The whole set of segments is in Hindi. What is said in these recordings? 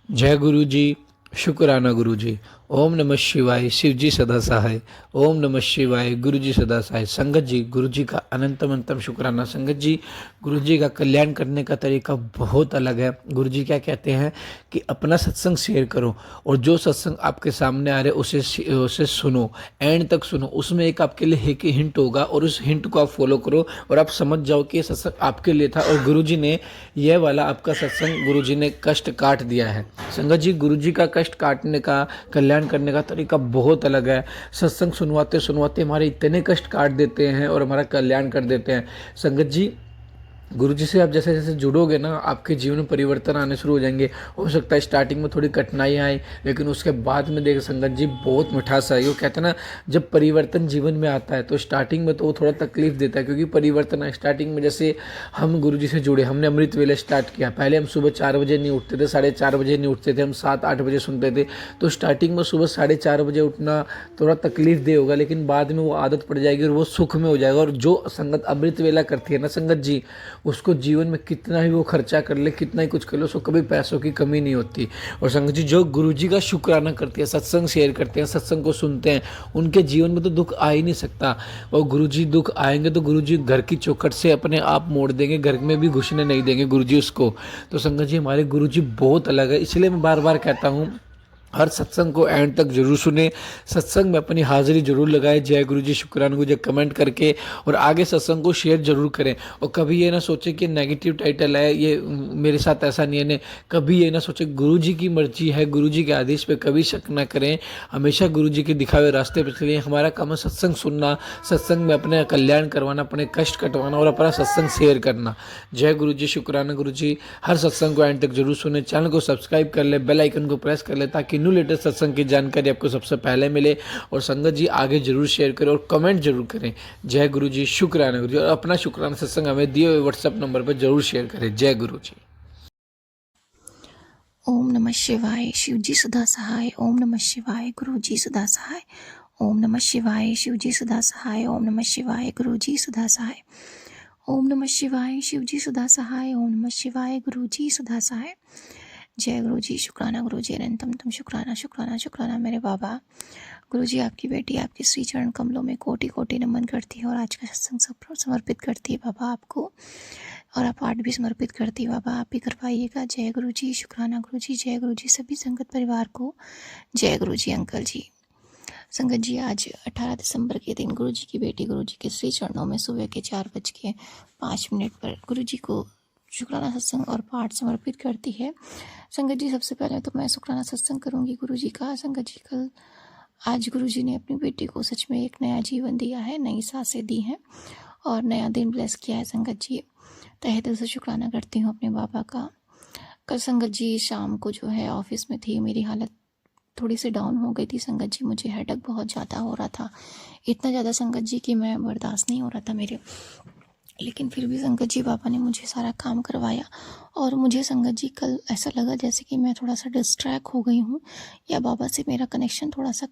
जय गुरु जी। शुक्राना गुरु जी। ओम नमः शिवाय। शिव जी सदा सहाय। ओम नमः शिवाय। गुरु जी सदा सहाय। संगत जी, गुरु जी का अनंतम अनंतम शुक्राना। संगत जी, गुरु जी का कल्याण करने का तरीका बहुत अलग है। गुरु जी क्या कहते हैं कि अपना सत्संग शेयर करो, और जो सत्संग आपके सामने आ रहे उसे सुनो, एंड तक सुनो। उसमें एक आपके लिए एक हिंट होगा, और उस हिंट को आप फॉलो करो और आप समझ जाओ कि ये सत्संग आपके लिए था, और गुरु जी ने यह वाला आपका सत्संग, गुरु जी ने कष्ट काट दिया है। संगत जी, गुरु जी का कष्ट काटने का, कल्याण करने का तरीका बहुत अलग है। सत्संग सुनवाते सुनवाते हमारे इतने कष्ट काट देते हैं और हमारा कल्याण कर देते हैं। संगत जी, गुरु जी से आप जैसे जैसे जुड़ोगे ना, आपके जीवन में परिवर्तन आने शुरू हो जाएंगे। हो सकता है स्टार्टिंग में थोड़ी कठिनाइयाँ आए, लेकिन उसके बाद में देख संगत जी बहुत मिठास आई। वो कहते हैं ना, जब परिवर्तन जीवन में आता है तो स्टार्टिंग में तो वो थोड़ा तकलीफ देता है, क्योंकि परिवर्तन है। स्टार्टिंग में जैसे हम गुरु जी से जुड़े, हमने अमृत वेले स्टार्ट किया। पहले हम सुबह 4 बजे नहीं उठते थे, 4:30 बजे नहीं उठते थे, हम 7-8 बजे सुनते थे। तो स्टार्टिंग में सुबह 4:30 बजे उठना थोड़ा तकलीफ दे होगा, लेकिन बाद में वो आदत पड़ जाएगी और वो सुख में हो जाएगा। और जो संगत अमृत वेला करती है ना संगत जी, उसको जीवन में कितना ही वो खर्चा कर ले, कितना ही कुछ कर ले, उसको कभी पैसों की कमी नहीं होती। और संगत जी, जो गुरु जी का शुक्राना करते हैं, सत्संग शेयर करते हैं, सत्संग को सुनते हैं, उनके जीवन में तो दुख आ ही नहीं सकता। और गुरु जी दुख आएंगे तो गुरु जी घर की चौखट से अपने आप मोड़ देंगे, घर में भी घुसने नहीं देंगे गुरु जी उसको। तो संगत जी, हमारे गुरु जी बहुत अलग है। इसलिए मैं बार बार कहता हूँ, हर सत्संग को एंड तक जरूर सुने, सत्संग में अपनी हाजिरी जरूर लगाए। जय गुरु जी, शुक्राना गुरु जी कमेंट करके, और आगे सत्संग को शेयर जरूर करें। और कभी ये ना सोचे कि नेगेटिव टाइटल है ये, मेरे साथ ऐसा नहीं है ने। कभी ये ना सोचे, गुरु जी की मर्जी है, गुरु जी के आदेश पे कभी शक ना करें। हमेशा गुरु जी के दिखाए हुए रास्ते पर चलिए। हमारा काम है सत्संग सुनना, सत्संग में अपने कल्याण करवाना, अपने कष्ट कटवाना और अपना सत्संग शेयर करना। जय गुरु जी, शुक्राना गुरु जी। हर सत्संग को एंड तक जरूर सुने, चैनल को सब्सक्राइब कर ले, बेल आइकन को प्रेस कर ले, ताकि न्यू लेटेस्ट सत्संग की जानकारी आपको सबसे पहले मिले। और संगत जी, आगे जरूर शेयर करें और कमेंट जरूर करें। जय गुरु जी, शुक्राना गुरु जी। और अपना शुक्राना सत्संग हमें दिए हुए व्हाट्सएप नंबर पर जरूर शेयर करें। जय गुरु जी। ओम नमः शिवाय। शिव जी सदा सहाय। ओम नमः शिवाय। गुरु जी सदा सहाय। ओम नमः शिवाय। शिव जी सदा सहाय। ओम नमः शिवाय। गुरु जी सदा सहाय। ओम नमः शिवाय। शिव जी सदा सहाय। ओम नमः शिवाय। गुरु जी सदा सहाय। जय गुरु जी, शुक्राना गुरु जी, अनंतम तुम शुक्राना शुक्राना शुक्राना मेरे बाबा। गुरु जी, आपकी बेटी आपके श्री चरण कमलों में कोटि कोटि नमन करती है, और आज का सत्संग सब समर्पित करती है बाबा आपको, और आप पाठ भी समर्पित करती है बाबा। आप भी करवाइएगा। जय गुरु जी, शुक्राना गुरु जी। जय गुरु जी, सभी संगत परिवार को जय गुरु जी। अंकल जी, संगत जी, आज 18 दिसंबर के दिन गुरु जी की बेटी गुरु जी के श्री चरणों में सुबह के 4:05 पर गुरु जी को शुक्राना सत्संग और पाठ समर्पित करती है। संगत जी, सबसे पहले तो मैं शुक्राना सत्संग करूंगी गुरु जी का। संगत जी, कल आज गुरु जी ने अपनी बेटी को सच में एक नया जीवन दिया है, नई सांसें दी हैं और नया दिन ब्लेस किया है। संगत जी, तहे दिल से शुक्राना करती हूँ अपने बाबा का। कल संगत जी शाम को जो है ऑफिस में थी, मेरी हालत थोड़ी सी डाउन हो गई थी संगत जी। मुझे हेडेक बहुत ज़्यादा हो रहा था, इतना ज़्यादा संगत जी कि मैं बर्दाश्त नहीं हो रहा था मेरे। लेकिन फिर भी संगत जी, बाबा ने मुझे सारा काम करवाया, और मुझे संगत जी कल ऐसा लगा जैसे कि मैं थोड़ा सा डिस्ट्रैक्ट हो गई हूँ, या बाबा से मेरा कनेक्शन थोड़ा सा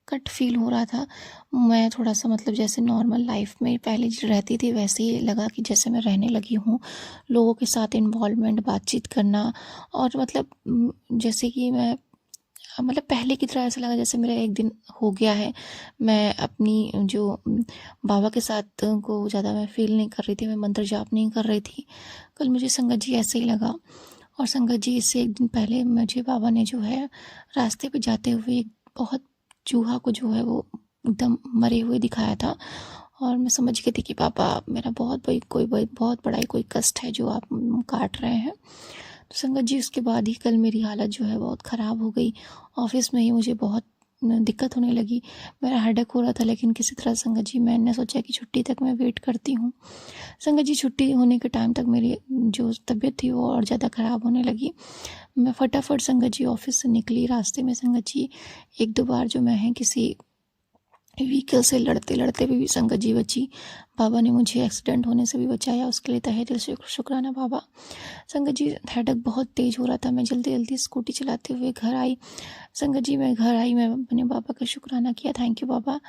कट फील हो रहा था। मैं थोड़ा सा मतलब जैसे नॉर्मल लाइफ में पहले रहती थी वैसे ही लगा कि जैसे मैं रहने लगी हूँ, लोगों के साथ इन्वॉल्वमेंट, बातचीत करना, और मतलब जैसे कि मैं मतलब पहले की तरह ऐसा लगा जैसे मेरा एक दिन हो गया है। मैं अपनी जो बाबा के साथ को ज़्यादा मैं फील नहीं कर रही थी, मैं मंत्र जाप नहीं कर रही थी। कल मुझे संगत जी ऐसे ही लगा। और संगत जी, इससे एक दिन पहले मुझे बाबा ने जो है रास्ते पे जाते हुए एक बहुत चूहा को जो है वो एकदम मरे हुए दिखाया था, और मैं समझ गई थी कि पापा, मेरा बहुत बड़ा ही कोई कष्ट है जो आप काट रहे हैं। तो संगत जी, उसके बाद ही कल मेरी हालत जो है बहुत ख़राब हो गई। ऑफिस में ही मुझे बहुत दिक्कत होने लगी। मेरा हेडेक हो रहा था, लेकिन किसी तरह संगत जी मैंने सोचा कि छुट्टी तक मैं वेट करती हूँ। संगत जी, छुट्टी होने के टाइम तक मेरी जो तबीयत थी वो और ज़्यादा ख़राब होने लगी। मैं फटाफट संगत जी ऑफिस से निकली। रास्ते में संगत जी एक दो बार जो मैं है किसी व्हीकल से लड़ते लड़ते भी संगत जी बची। बाबा ने मुझे एक्सीडेंट होने से भी बचाया, उसके लिए तहे दिल से शुक्राना बाबा। संगत जी, हेडेक बहुत तेज़ हो रहा था, मैं जल्दी जल्दी स्कूटी चलाते हुए घर आई। संगत जी, मैं घर आई, मैं अपने बाबा का शुक्राना किया। थैंक यू बाबा,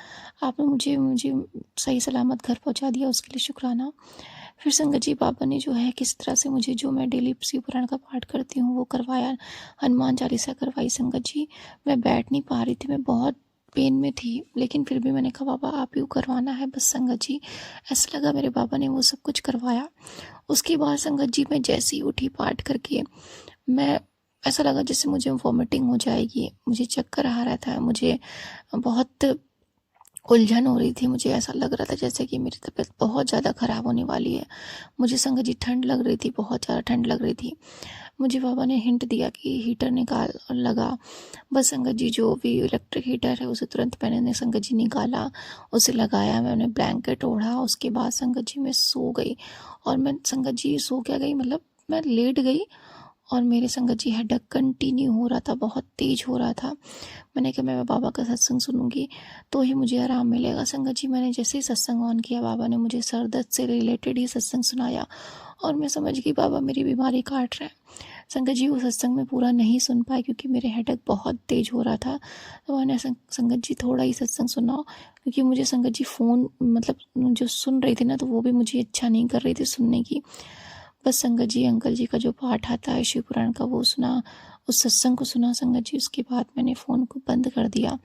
आपने मुझे मुझे सही सलामत घर पहुंचा दिया, उसके लिए शुक्राना। फिर संगत जी बाबा ने जो है किस तरह से मुझे जो मैं डेली शिव पुराण का पाठ करती हूँ वो करवाया, हनुमान चालीसा करवाई। संगत जी मैं बैठ नहीं पा रही थी, मैं बहुत पेन में थी, लेकिन फिर भी मैंने कहा बाबा आप ही करवाना है बस। संगत जी ऐसा लगा मेरे बाबा ने वो सब कुछ करवाया। उसके बाद संगत जी मैं जैसे ही उठी पाठ करके, मैं ऐसा लगा जैसे मुझे वॉमिटिंग हो जाएगी, मुझे चक्कर आ रहा था, मुझे बहुत उलझन हो रही थी, मुझे ऐसा लग रहा था जैसे कि मेरी तबीयत बहुत ज़्यादा ख़राब होने वाली है। मुझे संगत जी ठंड लग रही थी, बहुत ज़्यादा ठंड लग रही थी। मुझे बाबा ने हिंट दिया कि हीटर निकाल लगा। बस संगत जी जो भी इलेक्ट्रिक हीटर है उसे तुरंत मैंने संगत जी निकाला, उसे लगाया, मैंने ब्लैंकेट ओढ़ा। उसके बाद संगत जी मैं सो गई, और मैं संगत जी सो क्या गई, मतलब मैं लेट गई, और मेरे संगत जी हेडेक कंटिन्यू हो रहा था, बहुत तेज हो रहा था। मैंने कहा मैं बाबा का सत्संग सुनूंगी तो ही मुझे आराम मिलेगा। संगत जी मैंने जैसे ही सत्संग ऑन किया, बाबा ने मुझे सर दर्द से रिलेटेड ही सत्संग सुनाया, और मैं समझ गई बाबा मेरी बीमारी काट रहे हैं। संगत जी वो सत्संग में पूरा नहीं सुन पाई क्योंकि मेरे हेडेक बहुत तेज हो रहा था। तो मैंने संगत जी थोड़ा ही सत्संग सुना, क्योंकि मुझे संगत जी फ़ोन मतलब जो सुन रही थी ना, तो वो भी मुझे अच्छा नहीं कर रही थी सुनने की। बस संगत जी अंकल जी का जो पाठ आता है शिव पुराण का वो सुना, उस सत्संग को सुना संगत जी। उसके बाद मैंने फ़ोन को बंद कर दिया।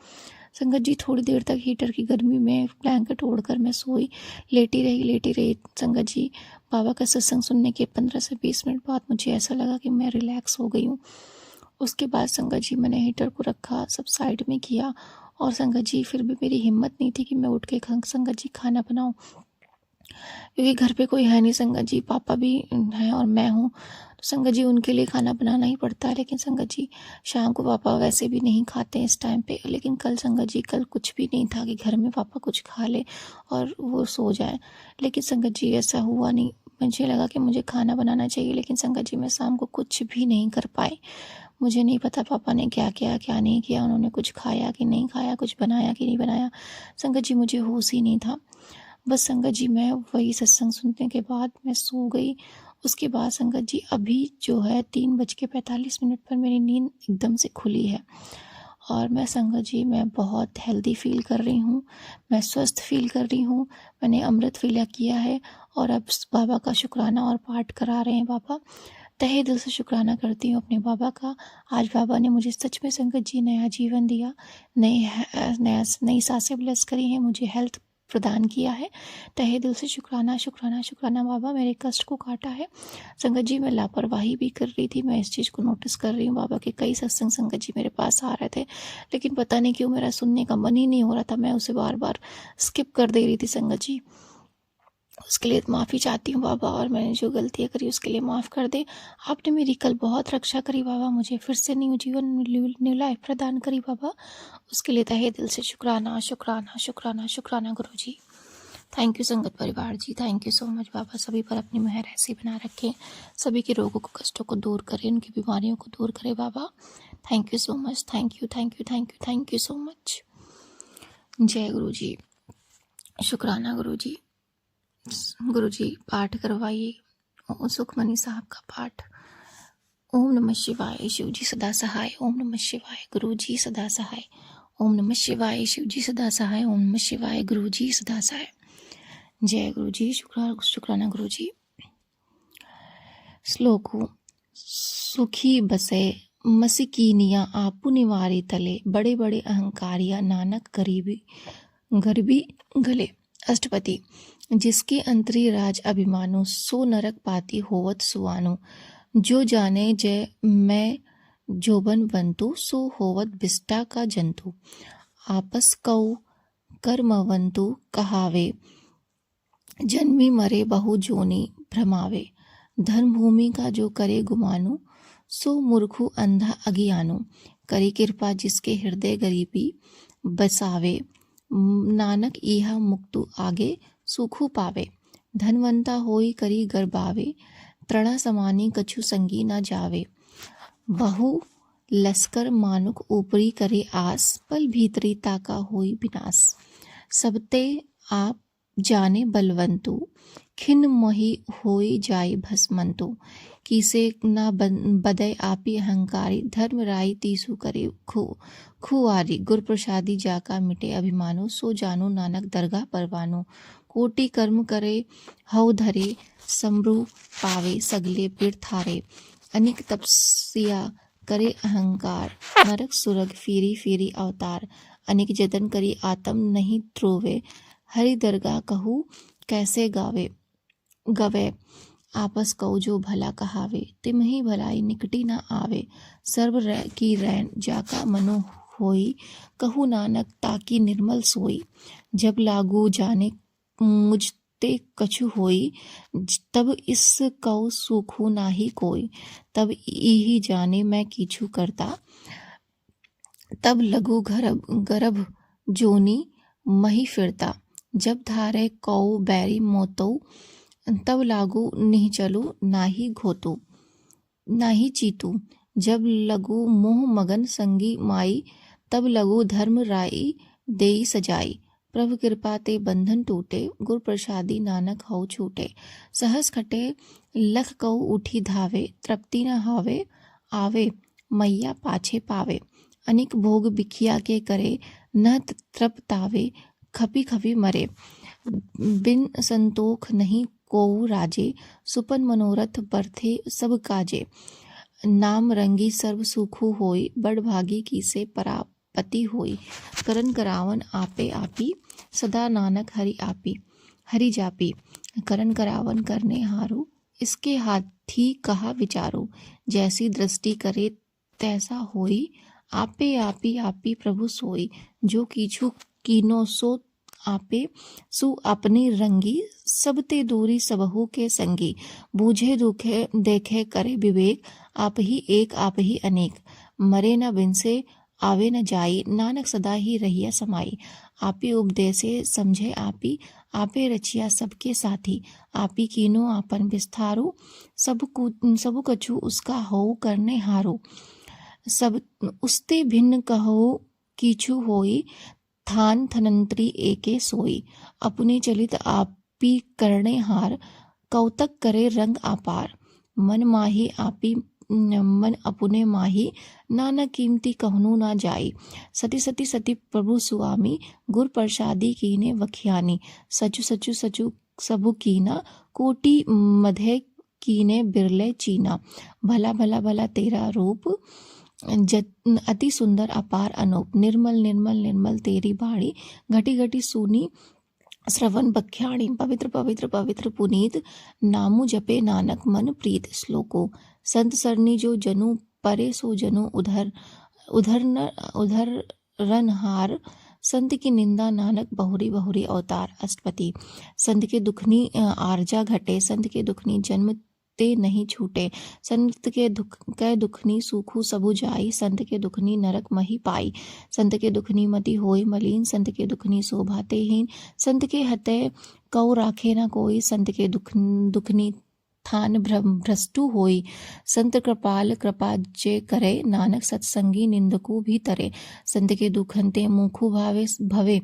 संगत जी थोड़ी देर तक हीटर की गर्मी में ब्लैंकेट ओढ़कर मैं सोई, लेटी रही संगत जी। बाबा का सत्संग सुनने के 15 से 20 मिनट बाद मुझे ऐसा लगा कि मैं रिलैक्स हो गई हूँ। उसके बाद संगत जी मैंने हीटर को रखा, सब साइड में किया, और संगत जी फिर भी मेरी हिम्मत नहीं थी कि मैं उठ के संगत जी खाना बनाऊँ, क्योंकि घर पे कोई है नहीं। संगत जी पापा भी हैं और मैं हूँ, तो संगत जी उनके लिए खाना बनाना ही पड़ता है। लेकिन संगत जी शाम को पापा वैसे भी नहीं खाते इस टाइम पे, लेकिन कल संगत जी कल कुछ भी नहीं था कि घर में पापा कुछ खा ले और वो सो जाए, लेकिन संगत जी ऐसा हुआ नहीं। मुझे लगा कि मुझे खाना बनाना चाहिए, लेकिन संगत जी मैं शाम को कुछ भी नहीं कर पाई। मुझे नहीं पता पापा ने क्या किया क्या नहीं किया, उन्होंने कुछ खाया कि नहीं खाया, कुछ बनाया कि नहीं बनाया। संगत जी मुझे होश ही नहीं था। बस संगत जी मैं वही सत्संग सुनने के बाद मैं सो गई। उसके बाद संगत जी अभी जो है 3:45 पर मेरी नींद एकदम से खुली है, और मैं संगत जी मैं बहुत हेल्दी फील कर रही हूँ, मैं स्वस्थ फील कर रही हूँ। मैंने अमृत वेला किया है, और अब बाबा का शुक्राना और पाठ करा रहे हैं बाबा। तहे दिल से शुक्राना करती हूँ अपने बाबा का। आज बाबा ने मुझे सच में संगत जी नया जीवन दिया, नई सांसें ब्लेस करी हैं, मुझे हेल्थ प्रदान किया है। तहे दिल से शुक्राना शुक्राना शुक्राना बाबा, मेरे कष्ट को काटा है। संगत जी मैं लापरवाही भी कर रही थी, मैं इस चीज़ को नोटिस कर रही हूँ। बाबा के कई सत्संग संगत जी मेरे पास आ रहे थे, लेकिन पता नहीं क्यों मेरा सुनने का मन ही नहीं हो रहा था, मैं उसे बार बार स्किप कर दे रही थी। संगत जी उसके लिए माफ़ी चाहती हूँ बाबा, और मैंने जो गलतियाँ करी उसके लिए माफ़ कर दे। आपने मेरी कल बहुत रक्षा करी बाबा, मुझे फिर से न्यू जीवन न्यू लाइफ प्रदान करी बाबा, उसके लिए तहे दिल से शुक्राना शुक्राना शुक्राना शुक्राना गुरु जी। थैंक यू संगत परिवार जी, थैंक यू सो मच बाबा। सभी पर अपनी मेहर ऐसी बना रखें, सभी के रोगों को कष्टों को दूर करें, उनकी बीमारियों को दूर करें बाबा। Thank you so much, thank you thank you thank you thank you so much. जय गुरु जी, शुक्राना गुरु जी। गुरु जी पाठ करवाइए सुखमनी साहब का पाठ। ओम नमः शिवाय, शिव जी सदा सहाय। ओम नमः शिवाय, गुरु जी सदा सहाय। ओम नमः शिवाय, शिव जी सदा सहाय। ओम नमः शिवाय, गुरु जी सदा सहाय। जय गुरु जी, शुक्राना गुरु जी। श्लोको सुखी बसे मसिकीनिया आपु निवारी तले, बड़े बड़े अहंकारिया नानक गरीबी गले। अष्टपदी। जिसके अंतरी राज अभिमानो, सो नरक पाती होवत सुवानो। जो जाने जय मैं जोबन बंतु, सो होवत बिष्टा का जंतु। आपस कौ कर्मवंतु कहावे, जन्मी मरे बहु जोनी भ्रमावे। धर्म भूमि का जो करे गुमानो, सो मूर्खु अंधा अज्ञानो। करी कृपा जिसके हृदय गरीबी बसावे, नानक इहा मुक्तु आगे सुखु पावे। धनवंता होई करी गर्बावे, तृणा समानी कछु संगी न जावे। बहु लस्कर मानुक ऊपरी करे आस, पल भीतरी ताका होई विनाश। सबते आप जाने बलवंतु, खिन मोहि होई जाय भस्मंतु। किसे न बदय आपी अहंकारी, धर्म राई तीसु करे खुआरी। गुर प्रसादी जाका मिटे अभिमानो, सो जानो नानक दरगाह परवानो। कोटि कर्म करे हव धरे, समरू पावे सगले पीर थारे। अनेक तपस्या करे अहंकार, नरक सुरग फिरी फिरी अवतार। अनेक जतन करी आत्म नहीं त्रोवे, हरि दरगाह कहू कैसे गावे। गवे आपस कऊ जो भला कहावे, तिमहि भलाई निकटी न आवे। सर्व की रैन जाका मनो होई, कहू नानक ताकी निर्मल सोई। जब लागू जाने मुझते कछु होई, तब इस कऊ सुखू नाही कोई। तब यही जाने मैं किछु करता, तब लघु गर्भ जोनी मही फिरता। जब धारे कौ बैरी मोतौ, तब लागू नहीं चलू नाही घोतू नाही चीतू। जब लगू मोह मगन संगी माई, तब लगू धर्म राई देई सजाई। प्रभु कृपा ते बंधन टूटे, गुर प्रसादी नानक हौ छूटे। सहस खटे लख कऊ उठी धावे, तृप्ति न हावे आवे मैया पाछे पावे। अनेक भोग बिखिया के करे, न तृप्तावे खपी खपी मरे। बिन संतोख नहीं कोऊ राजे, सुपन मनोरथ बरथे सब काजे। नाम रंगी सर्व सुखु होई, बड़ भागी की से परापति होई। करन करावन आपे आपी, सदा नानक हरि आपी। हरि जापी करन करावन करने हारू, इसके हाथी कहा विचारो। जैसी दृष्टि करे तैसा होई, आपे आपी आपी प्रभु सोई। जो कीछु कीनो सो आपे, सु अपनी रंगी। सब ते दूरी सबहु के संगी। बूझे दुखे देखे करे विवेक, आप ही एक आप ही अनेक। मरे न बिनसे आवे न जाई, नानक सदा ही रहिया समाई। आपी उपदेसे समझे आपी, आपे रचिया सबके साथी। आपी कीनो आपन विस्तारो, सब कछु उसका हो करने हारो। सब उसते भिन्न कहो कीछु होई, थान थनंत्री एके सोई। अपने चलित आपी करने हार, कौतक करे रंग अपार। मन माही आपी मन अपने माही, नाना कीमती कहनु ना जाई। सती सती सती प्रभु सुआमी, गुर प्रसादी कीने वख्यानी। सचु सचु सचु सबु कीना, कोटि मधे कीने बिरले चीना। भला भला भला तेरा रूप, अति सुंदर अपार अनूप। निर्मल निर्मल निर्मल तेरी बाणी, घटी घटी सुनी श्रवण बख्याणी। पवित्र पवित्र पवित्र पुनीत, नामु जपे नानक मन प्रीत। श्लोको संत सरनी जो जनु परे, सो जनु उधर रनहार। संत की निंदा नानक बहुरी बहुरी अवतार। अष्टपति संत के दुखनी आर्जा घटे, संत के दुखनी जन्म ते नहीं छूटे। संत के दुखनी सूखू सबु जाई, संत के दुखनी नरक मही पाई। संत के दुखनी मति होई मलीन, संत के दुखनी शोभाते हीन। संत के हते कौ राखे न कोई, संत के दुखनी थान भ्रष्टु होई। संत कृपाल कृपा जे करे, नानक सत्संगी निंदकु भी तरे। संत के दुखंते मुखु भवे,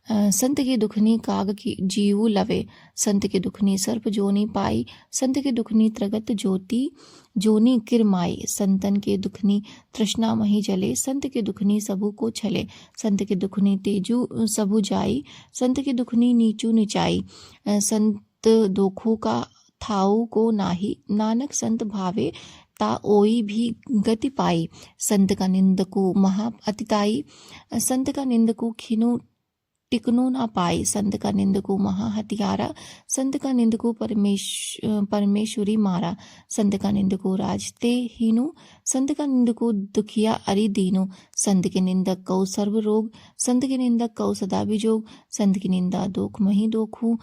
संत के दुखनी काग की जीवु लवे। संत के दुखनी सर्प जोनी पाई, संत के दुखनी त्रगत ज्योति जोनी किरमाई। संतन के दुखनी तृष्णा मही जले, संत के दुखनी सबु को छले। संत के दुखनी तेजु सबु जाई, संत के दुखनी नीचू निचाई। संत दोखों का थाऊ को नाही, नानक संत भावे ता ओई भी गति पाई। संत का निंदकु महा अतिताई, संत का निंदकु खिनु टिकनो ना पाई। संत का निंदकु महा हथियारा, संत का निंदकु परमेश्वरी मारा। संत का निंदकु राजते हीनु, संत का निंदकु दुखिया अरि दीनु। संत के निंदक कौ सर्व रोग, संत के निंदक कौ सदा विजोग। संत की निंदा दोख मही दोखू,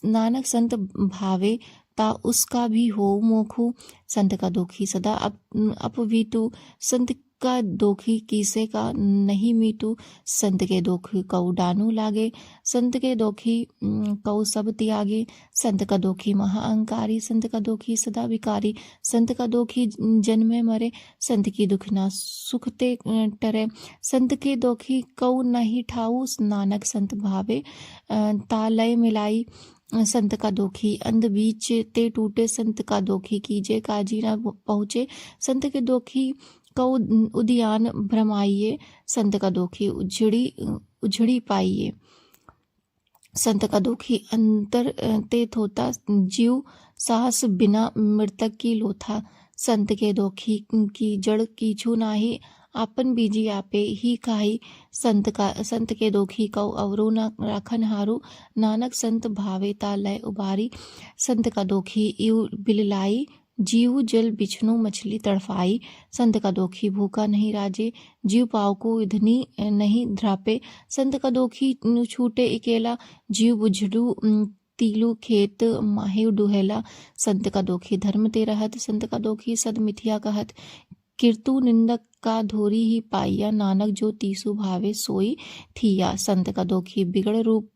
नानक संत भावे ता उसका भी हो मोखू। संत का दोखी सदा अपवीतु, संत का दोखी किसे का नहीं मीटू। संत के दोखी कऊ डानू लागे, संत के दोखी कऊ सब त्यागे। संत का दोखी महाअंकारी, संत का दोखी सदा विकारी। संत का दोखी जन्मे मरे, संत की दुखना सुखते टरे। संत के दोखी कऊ नहीं ठाऊ, नानक संत भावे तालय मिलाई। संत का दोखी अंध बीच ते टूटे, संत का दोखी कीजे काजी न पहुँचे। संत के दोखी कऊ उद्यान भ्रमाइए, संत का दोखी उजड़ी पाइए। संत का दुखी अंतर ते थोता, जीव साहस बिना मृतक की लोथा। संत के दुखी की जड़ कीछू नाही, आपन बीजी आपे ही काही। संत के दुखी कौ अवरो न राखन हारू, नानक संत भावे ता लय उबारी। संत का दुखी इउ बिललाई, जीव जल बिछनु मछली तड़फाई। संत का दोखी भूखा नहीं राजे, जीव पाव को इधनी नहीं ध्रापे। संत का दोखी छूटे अकेला, जीव बुझड़ू तीलू खेत माहे डुहेला। संत का दोखी धर्म ते रहत, संत का दोखी सद मिथिया कहत। कीर्तु निंदक का धोरी ही पाइया, नानक जो तीसु भावे सोई थिया। संत का दोखी बिगड़ रूप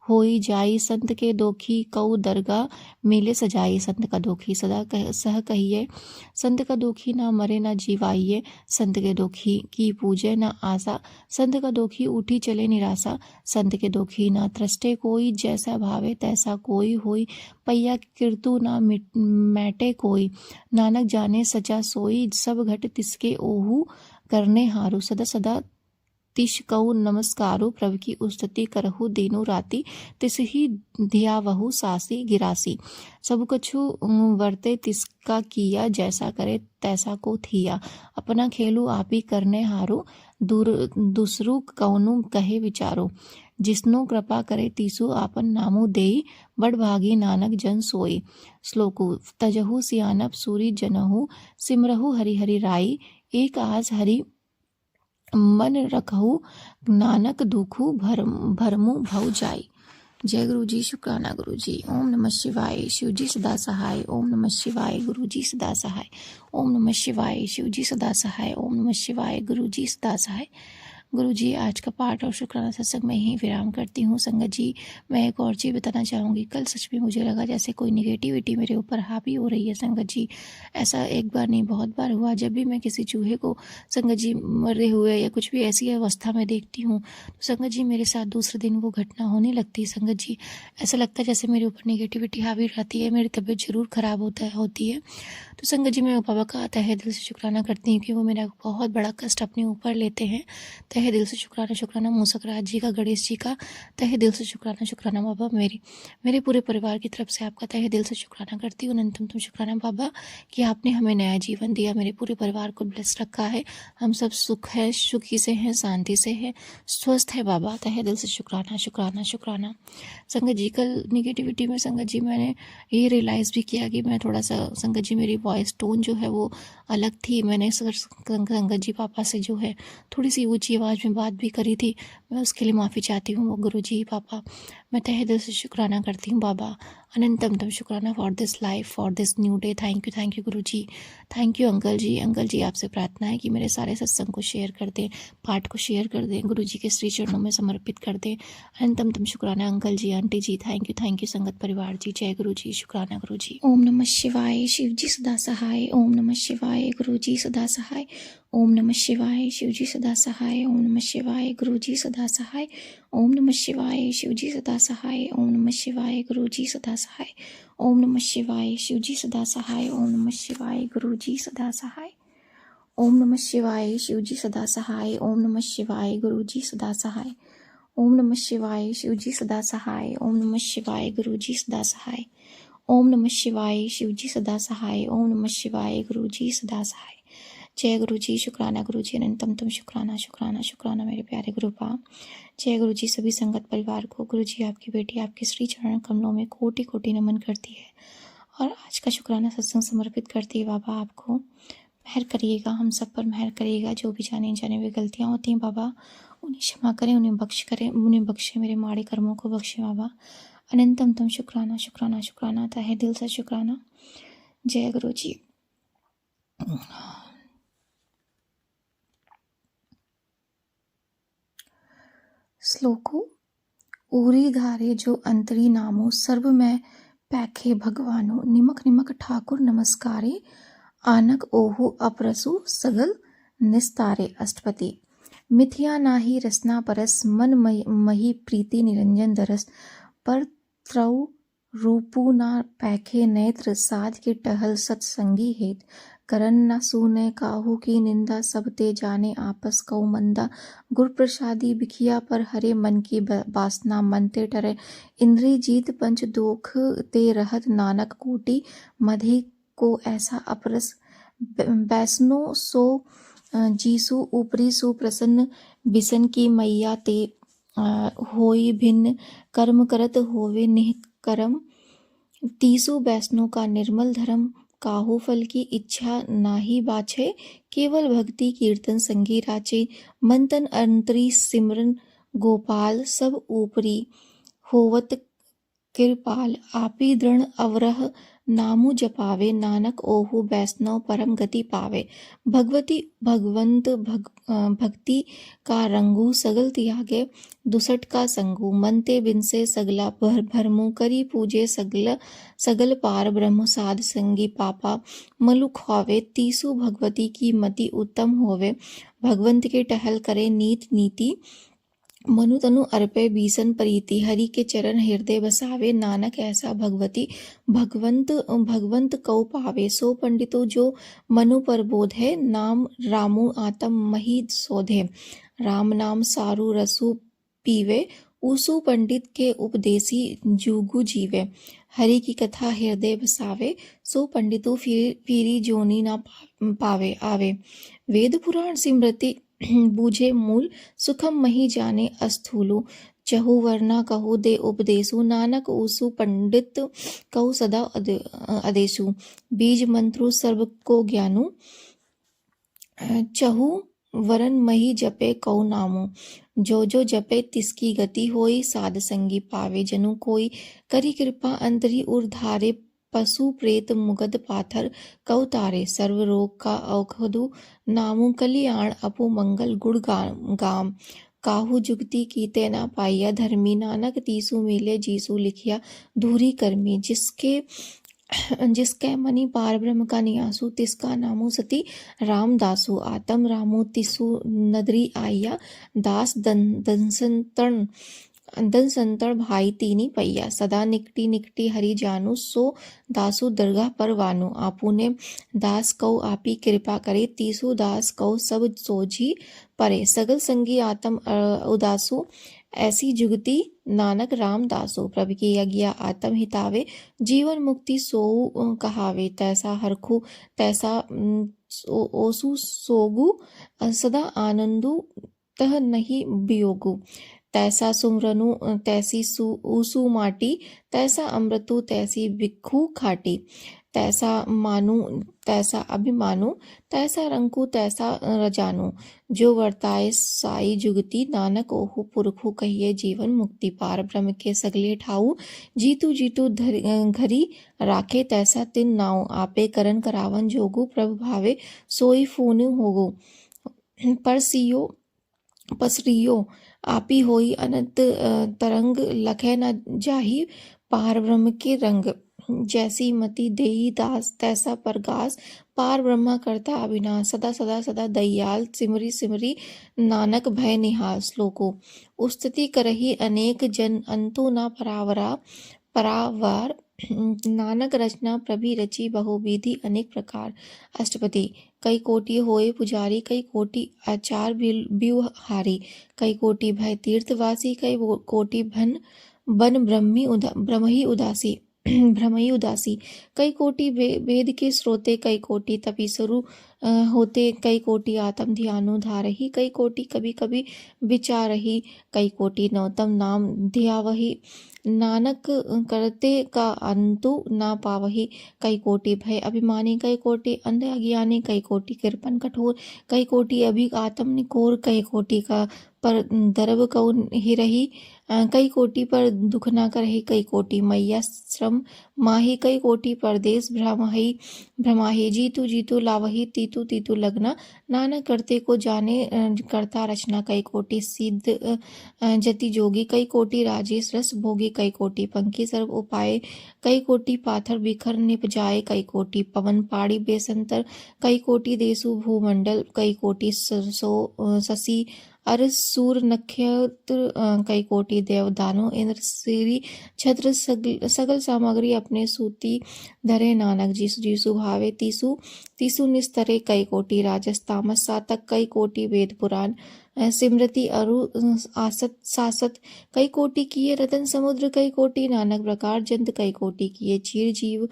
होई जाई, संत के दोखी कऊ दरगाह मेले सजाई। संत का दोखी सदा सह कहिए, संत का दोखी ना मरे ना जीवाइए। संत के दोखी की पूजे ना आशा, संत का दोखी उठी चले निराशा। संत के दोखी ना त्रस्टे कोई, जैसा भावे तैसा कोई होई। पैया कीर्तु ना मैटे कोई, नानक जाने सचा सोई। सब घट तिसके ओहू करने हारू, सदा सदा तिश कऊ नमस्कारो। प्रभु की उस्तति करहु दीनु राति, तिस ही धियावहु सासी गिरासी। सब कछु वर्ते तिसका किया, जैसा करे तैसा को थिया। अपना खेलू आपी करने हारो, दूसरू कौनु कहे विचारो। जिसनो कृपा करे तीसु आपन नामु देई, बड़ भागी नानक जन सोई। श्लोकु तजहु सियानप सूरी जनहु, सिमरहु हरि हरि राई। एक आस हरि मन रखहु, नानक दुखु भरमु भव जाई। जय गुरु जी, शुक्राना गुरु जी। ओम नमः शिवाय, शिव जी सदा सहाय। ओम नमः शिवाय, गुरु जी सदा सहाय। ओम नमः शिवाय, शिव जी सदा सहाय। ओम नमः शिवाय, गुरु जी सदा सहाय। गुरु जी, आज का पाठ और शुक्राना सत्संग में ही विराम करती हूँ। संगत जी, मैं एक और चीज़ बताना चाहूँगी। कल सच में मुझे लगा जैसे कोई निगेटिविटी मेरे ऊपर हावी हो रही है। संगत जी, ऐसा एक बार नहीं बहुत बार हुआ। जब भी मैं किसी चूहे को संगत जी मरे हुए या कुछ भी ऐसी अवस्था में देखती हूँ, तो संगत जी मेरे साथ दूसरे दिन वो घटना होने लगती है। संगत जी, ऐसा लगता है जैसे मेरे ऊपर निगेटिविटी हावी रहती है, मेरी तबीयत जरूर ख़राब होती है। तो संगत जी, मैं बाबा का तहे दिल से शुक्राना करती हूँ कि वो मेरा बहुत बड़ा कष्ट अपने ऊपर लेते हैं। तहे दिल से शुक्राना मूसक राज जी का, गणेश जी का तहे दिल से शुक्राना बाबा। मेरे पूरे परिवार की तरफ से आपका तहे दिल से शुक्राना करती हूँ। अनंतम शुक्राना बाबा कि आपने हमें नया जीवन दिया, मेरे पूरे परिवार को ब्लेस रखा है। हम सब सुखी से हैं, शांति से हैं, स्वस्थ है बाबा। तहे दिल से शुक्राना। संगत जी, कल निगेटिविटी में संगत जी मैंने ये रियलाइज़ भी किया कि मैं थोड़ा सा संगत जी मेरी वॉइस टोन जो है वो अलग थी। मैंने संगत जी पापा से जो है थोड़ी सी ऊंची आवाज़ में बात भी करी थी। मैं उसके लिए माफ़ी चाहती हूँ। वो गुरु जी पापा, मैं तहे दिल से शुक्राना करती हूँ बाबा। अनंतम शुक्राना for this life, for this new day. Thank you Guru ji. Thank you uncle जी आपसे प्रार्थना है कि मेरे सारे सत्संग को शेयर कर दें, पाठ को शेयर कर दें, गुरु जी के श्री चरणों में समर्पित कर दें। अनंतम शुक्राना uncle ji, aunty ji. Thank you संगत परिवार जी। जय गुरु जी, शुक्राना गुरु जी। ओम नमः शिवाय, शिव जी सदा सहाय। ओम नमः शिवाय, गुरु जी सदा सहाय। ओम नमः शिवाय, शिव जी सदा सहाय। ओम नमः शिवाय, गुरु जी सदा सहाय। ओम नमः शिवाय, शिव जी सदा सहाय। ओम नमः शिवाय, गुरु जी सदा सहाय। ओम नमः शिवाय, शिव जी सदा सहाय। ओम नमः शिवाय, गुरु जी सदा सहाय। ओम नमः शिवाय, शिव जी सदा सहाय। ओम नमः शिवाय, गुरु जी सदा सहाय। ओम नमः शिवाय, शिव जी सदा सहाय। ओम नमः शिवाय, गुरु जी सदा सहाय। ओम नमः शिवाय, शिव जी सदा सहाय। ओम नमः शिवाय, गुरु जी सदा सहाय। जय गुरु जी, शुक्राना गुरु जी। अनंतम शुक्राना मेरे प्यारे गुरु पाप। जय गुरु जी, सभी संगत परिवार को गुरु जी आपकी बेटी आपके श्री चरण कमलों में कोटि कोटि नमन करती है और आज का शुक्राना सत्संग समर्पित करती है। बाबा आपको मेहर करिएगा, हम सब पर मेहर करिएगा। जो भी जाने जाने हुए गलतियाँ होती हैं बाबा, उन्हें क्षमा करें, उन्हें बख्शे, मेरे माड़े कर्मों को बख्शे बाबा। अनंतम शुक्राना तहे दिल से शुक्राना। जय गुरु जी। श्लोको ऊरी धारे जो अंतरी नामो, सर्व में पैखे भगवानो। निमक ठाकुर नमस्कारे, आनक ओहु अपरसु सगल निस्तारे। अष्टपति मिथिया नाही रसना परस, मन मही प्रीति निरंजन दरस। पर त्रौ रूपू ना पैखे नेत्र, साध के टहल सत्संगी हेत। करन न सूने काहू की निंदा, सब ते जाने आपस कौ मंदा। गुर प्रसादी बिखिया पर हरे, मन की वासना मन ते टरे। इंद्री जीत पंच दोख ते रहत, नानक कोटि मधि को ऐसा अपरस। बैसनो सो जीसु ऊपरी सुप्रसन्न, बिसन की मैया ते होई भिन्न। कर्म करत होवे निष्कर्म, तीसु बैष्णु का निर्मल धर्म। काहू फल की इच्छा नाही बाछे, केवल भक्ति कीर्तन संगी राचे। मन तन अंतरी सिमरन गोपाल, सब ऊपरी होवत कृपाल। आपी दृढ़ अवरह नामु जपावे, नानक ओहु वैष्णव परम गति पावे। भगवती भगवंत भक्ति का रंगू, सगल त्यागे दुसट का संगू। मन ते बिनसे सगला भरमु, करी पूजे सगल पार ब्रह्म। साध संगी पापा मलु खावे, तीसु भगवती की मति उत्तम होवे। भगवंत के टहल करे नीत नीति, मनु तनु अर्पे बीसन प्रीति। हरि के चरण हृदय बसावे, नानक ऐसा भगवंत कौ पावे। सो पंडितो जो मनु पर बोध है, नाम रामु आतम मही शोधे। राम नाम सारु रसु पीवे, उसु पंडित के उपदेसी जुगु जीवे। हरि की कथा हृदय बसावे, सो पंडितु फिरी जोनी ना पावे आवे। वेद पुराण सिमृति बूझे मूल, सुखम मही जाने अस्थूलु। चहु वर्णा कहु दे उपदेशु, नानक उसु पंडित कहु सदा आदेशु। बीज मंत्रु सर्व को ज्ञानु, चहु वरन मही जपे कौ नामु। जो जपे तिसकी गति होई, साध संगी पावे जनु कोई। करी कृपा अंतरी उर्धारे, पशु प्रेत मुगद पाथर कौ तारे। सर्व रोग का औषधु नामु, कल्याण अपु मंगल गुण गाम। काहू जुगति कीते ना पाइया धर्मी, नानक तीसु मिले जीसु लिखिया धूरी कर्मी। जिसके मनि पार ब्रह्म का नियासु, तिसका नामु सती रामदासु। आतम रामु तिसु नदरी आइया, दास दन संतन भाई तीनी पैया। सदा निकटी निकटी हरि जानू, सो दासु दरगाह पर वानु। आपुने दास कौ आपी कृपा करे, तीसु दास कौ सब सोझी परे। सगल संगी आतम उदासु, ऐसी जुगति नानक रामदासु। प्रभु की आज्ञा आत्म हितावे, जीवन मुक्ति सोऊ कहावे। तैसा हरखु तैसा ओसु सोगु, सदा आनंदु तह नहीं वियोगु। तैसा सुमरनु तैसी ऊसु माटी, तैसा अमृतु तैसी बिखु खाटी। तैसा मानु तैसा अभिमानु, तैसा रंकु तैसा रजानु। जो वर्ताए साई जुगति, नानक ओहु पुरखु कहिए जीवन मुक्ति। पार ब्रह्म के सगले ठाऊ, जीतु जीतु घरी राखे। तैसा तिन नाउ, आपे करन करावन जोगु। प्रभु भावे सोई फून होगु, पसरियो आपी होई अनंत तरंग। लखे न जाही पार ब्रह्म के रंग। जैसी मति देई दास, तैसा परगास। पार ब्रह्म करता अविनाश, सदा सदा सदा दयाल। सिमरी सिमरी नानक भय निहाल। श्लोको उस्तति करही अनेक जन, अंतु न परावार। नानक रचना प्रभि रची, बहुविधि अनेक प्रकार। अष्टपदी कई कोटि होए पुजारी, कई कोटि आचार बिवहारी। कई कोटि भय तीर्थवासी, कई कोटि बन ब्रह्मही उदासी। भ्रमही उदासी। कई कोटि वेद के श्रोते, कई कोटि तपीसरु होते। कई कोटि आत्म ध्यानु धारही, कई कोटि कभी कभी विचारही। कई कोटि नौतम नाम ध्यावही, नानक करते का अंतु ना पावही। कई कोटि भय अभिमानी, कई कोटि अंध अज्ञानी। कई कोटि कृपण कठोर, कई कोटि अभी आत्म निकोर। कई कोटि का पर दर्भ कौ ही रही, कई कोटि पर दुख ना करही। कई कोटि मैया श्रम माही, कई कोटि परदेश भ्रमाही। जीतु जीतु लावही, तीतु तीतु लगना। नानक करते को जाने करता रचना। कई कोटि सिद्ध जति जोगी, कई कोटि राजेश रस भोगी। कई कोटि पंखी सर्व उपाय, कई कोटि पाथर बिखर निपजाए। कई कोटि पवन पाड़ी बेसंतर, कई कोटि देसु भूमंडल। कई कोटि शशि अर सूर नक्षत्र कई कोटि देव दानो इंद्र श्री छत्र सगल सामग्री अपने सूती धरे नानक जीसु भावे तीसु तीसु निस्तरे कई कोटि राजस तामस सातक कई कोटि वेद पुराण सिमृति अरु आसत सासत कई कोटि किए रतन समुद्र कई कोटि नानक प्रकार जंत कई कोटि किए चीर जीव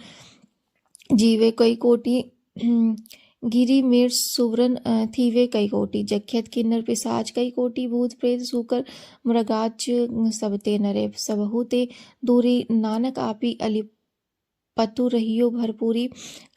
जीवे कई कोटि गिरी मेर सुवरन थीवे कई कोटि जख्यत किन्नर पिसाच कई कोटि भूत प्रेत सूकर मृगाच सबते नरे सबहु ते दूरी नानक आपी अली पतु रहियो भरपूरी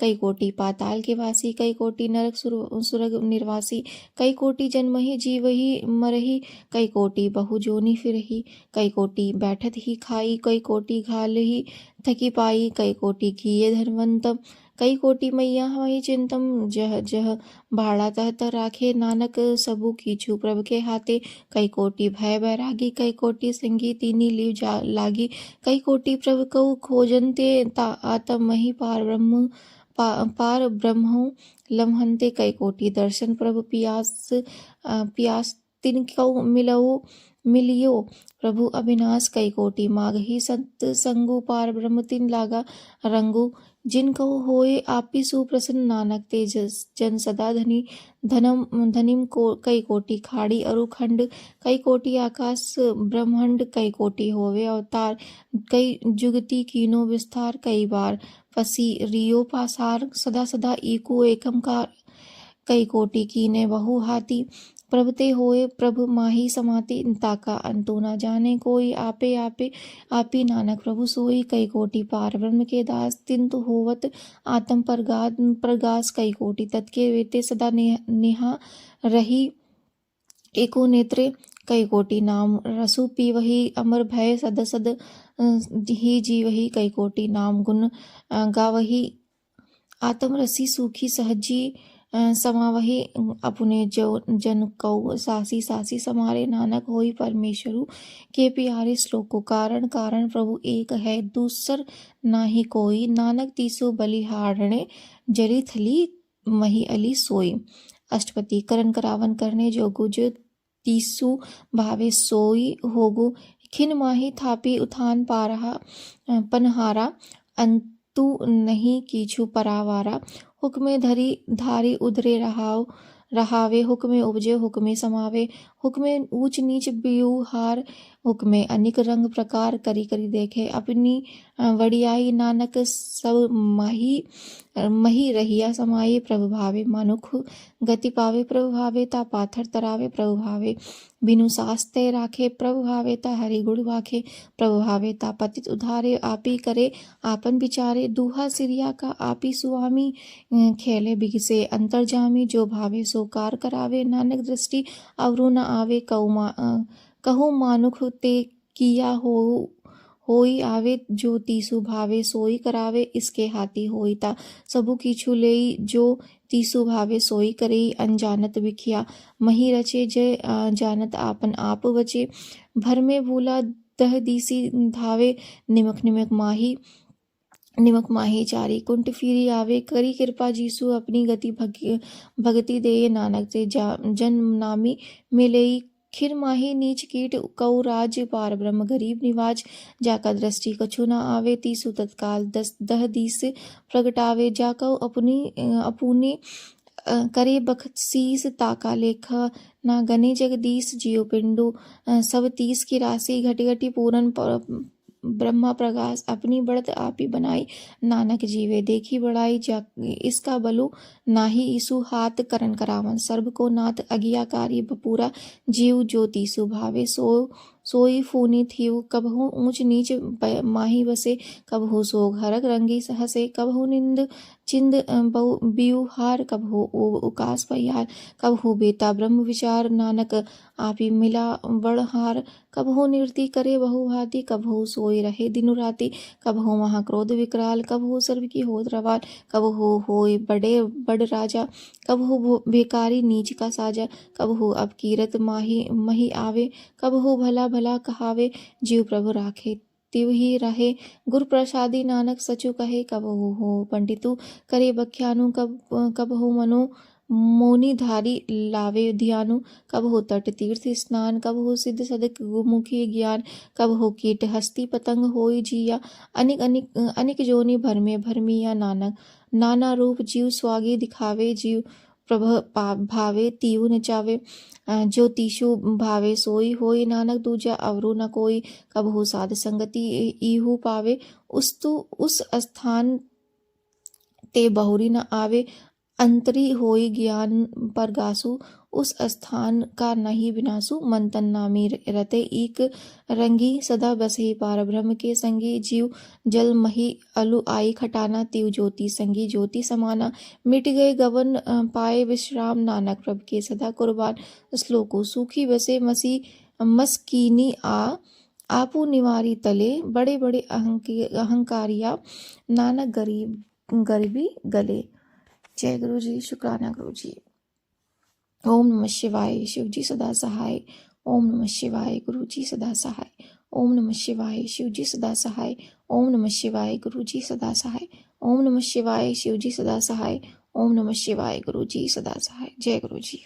कई कोटि पाताल के वासी कई कोटि नरक सुरग निर्वासी कई कोटि जन्महि जीवहि मरहि कई कोटि बहु जोनि फिरहि कई कोटि बैठत ही खाई कई कोटि घालहि थकी पाई कई कोटि किए धनवंतम कई कोटि मैया हमारी चिंतम जह जह भाड़ा तह तह राखे नानक सबु कीछू प्रभ के हाथे कई कोटि भय बैरागी कई कोटि संगी तीनी लीव जा लागी कई कोटि प्रभ कऊ खोजन्ते आतम मही पार ब्रह्म लम्हन्ते कई कोटि दर्शन प्रभु पियास तिन कऊ मिलियो प्रभु अविनाश कई कोटि मागही संत संगु पार ब्रह्म तिन लागा रंगु जिन कहो होए आपी सुप्रसन्न नानक ते जन सदा धनिम को कई कोटि खाड़ी अरुखंड कई कोटि आकाश ब्रह्मांड कई कोटि होवे अवतार कई जुगति कीनो विस्तार कई बार फसी रियो पासार सदा सदा ईको एकमकार कई कोटि कीने बहु हाथी प्रभते होए प्रभु माही समाति ताका अंतो न जाने कोई आपे आपे आपी नानक प्रभु सोई कई कोटि पार ब्रह्म के दास तिंतु होवत आत्म प्रगास कई कोटि तत्के वेते सदा नेहा रही एको नेत्रे कई कोटि नाम रसु पीवही अमर भय सद सद ही जीवही कई कोटि नाम गुण गावही आत्म रसी सूखी सहजी समावही अपने जो जन कौ सासी सासी समारे नानक होई परमेश्वरु के प्यारे श्लोको कारण कारण प्रभु एक है दूसर नाही कोई नानक तीसो बलिहारणे जली थली मही अली सोई अष्टपति करण करावन करने जोगु जो तीसु भावे सोई होगु खिन माही थापी उथान पारहा पनहारा अंतु नहीं कीछु परावारा हुक्मे धरी धारी उधरे रहावे हुक्मे उपजे हुक्मे समावे हुक्मे ऊंच नीच बियुहार हुक्मे अनिक रंग प्रकार करी करी देखे अपनी वड़ियाई नानक सब मही रहिया समाये प्रभु भावे मनुख गति पावे प्रभु भावे ता पाथर तरावे प्रभु भावे बिनु सास्ते राखे प्रभु भावे ता हरि गुण वाखे प्रभु भावे ता पतित उधारे आपी करे आपन बिचारे दूहा सिरिया का आपी सुआमी खेले बिगसे अंतर्जामी जो भावे सो कार करावे नानक दृष्टि अवरु न आवे कहु मानुख ते किया होई आवे जो तीसु भावे सोई करावे इसके हाथी होई ता सबु कीछु लेई जो तीसु भावे सोई करई अनजानत बिखिया मही रचे जय जानत आपन आप बचे भर में भूला दह दीसी धावे निमक माही चारी कुंट फिरी आवे करी कृपा जीसु अपनी गति भगति दे नानक से जन नामी मिलेई खिर माही नीच कीट कौ राज पार ब्रह्म गरीब निवाज जाका दृष्टि कछु न आवे तीसु तत्काल दह दीस प्रगटावे जाका अपनी करे बख्शीस ताका लेखा ना गने जगदीश जियो पिंडु सब तीस की राशि घटी घटी पूरन ब्रह्मा प्रकाश अपनी बढ़त आपी बनाई नानक जीवे देखी बढ़ाई जा इसका बलु नाही ईसु हाथ करन करावन सर्व को नाथ अज्ञाकारी बपूरा जीव ज्योति सुभावे सोई फूनी थीव कबहु ऊंच नीच माही बसे कबहु सोग हरक रंगी हसे कबहु निंद चिंद बियुहार कबहु उकास पयार कबहु बेता ब्रह्म विचार नानक आपी मिला बड़हार कबहु निरति करे बहु भांति कबहु सोई रहे दिनु राति कबहु महाक्रोध विकराल कबहु सर्व की होत रवाल कबहु होय बड़ राजा कबहु बेकारी नीच का साजा कबहु अब कीरत मही आवे कबहु भला भला कहावे जीव प्रभु राखे तिव ही रहे गुरु प्रसादी नानक सचु कहे कबहु हो पंडितु करे बख्यानु कबहु मोनीधारी लावे ध्यानु, कब हो तट तीर्थ स्नान, कब हो सिद्ध सदक मुखी ज्ञान, कब हो कीट हस्ती पतंग होई जिया, अनिक अनिक अनिक जोनि भर में भरमिया नानक, नाना रूप जीव स्वागी दिखावे, जीव प्रभ भावे तीऊ नचावे, जो तीशु भावे सोई होई, नानक दूजा अवरु न कोई, कब हो साध संगति ईहू पावे, उस स्थान ते बहुरी न आवे, अंतरी होई ज्ञान पर गासु, उस स्थान का नहीं विनाशु, मन तन नामी रते एक रंगी, सदा बसे पार ब्रह्म के संगी, जीव जल मही अलु आई खटाना, तीव ज्योति संगी ज्योति समाना, मिट गए गवन पाए विश्राम, नानक प्रभ के सदा कुर्बान, श्लोको सूखी बसे मसी मस्कीनी आपू निवारी तले, बड़े बड़े अहंकारिया, नानक गरीबी गले। जय गुरु जी, शुक्राना गुरु जी। ओम नमः शिवाय, शिव जी सदा सहाय। ओम नमः शिवाय, गुरु जी सदा सहाय। ओम नमः शिवाय, शिव जी सदा सहाय। ओम नमः शिवाय, गुरु जी सदा सहाय। ओम नमः शिवाय, शिव जी सदा सहाय। ओम नमः शिवाय, गुरु जी सदा सहाय। जय गुरु जी।